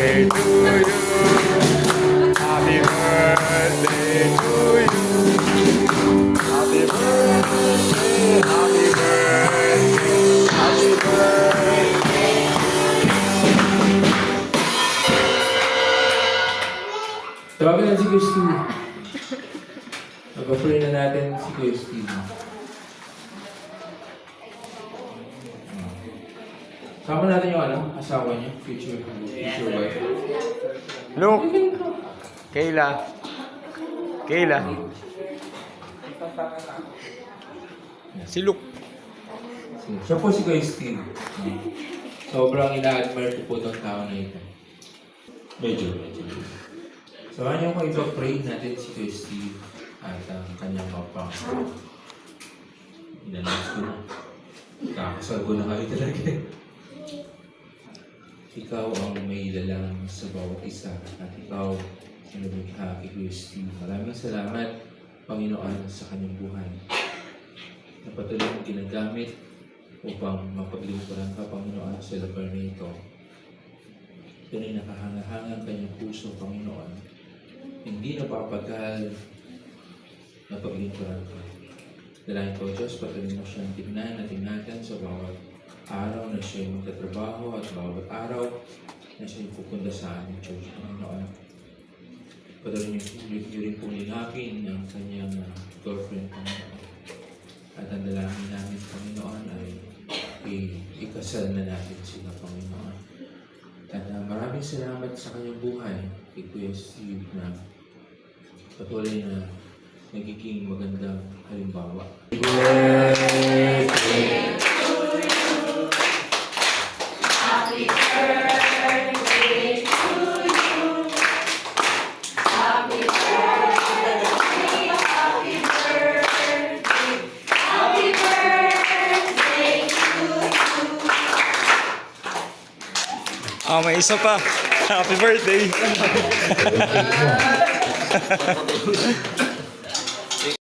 birthday to you. Happy birthday to you. Happy birthday, happy birthday, happy birthday. Tawagan na si Kuya Steve. Mag-pray na natin si Kuya Steve. Sama natin yung asawa niya, future wife. Luke. Kayla. Kayla. Si Luke. Siya po si Kuya Steve. Sobrang ina-admire ko po itong tao na ito. Medyo. Samahan niyo ko ipag-pray natin si Kuya Steve at ang kanyang papa. Inalas ko na. Kakasal ko na kayo talaga. Ikaw ang may lalang sa bawat isa at ikaw ang lumikha kay Kuya Steve. Maraming salamat, Panginoon, sa kanyang buhay. Na patuloy mong ginagamit upang mapaglingkuran ka, Panginoon, sa lugar na ito. Tunay nakahanga-hanga ang kanyang puso, Panginoon. Hindi napapagal na paglingkuran ka. Dalangin ko, Diyos, patuloy mo siyang tignan at ingatan sa bawat araw na siya'y magtatrabaho at bawat araw na siya'y pupunta sa aming church, Panginoon. Patuloy niyo rin pong linapin ang kanyang girlfriend, Panginoon. At ang dalangin namin, Panginoon, ay ikasal na natin sila, Panginoon. At maraming salamat sa kanyang buhay, kay Kuya Steve, na patuloy na nagiging magandang halimbawa. May isa pa. Happy birthday.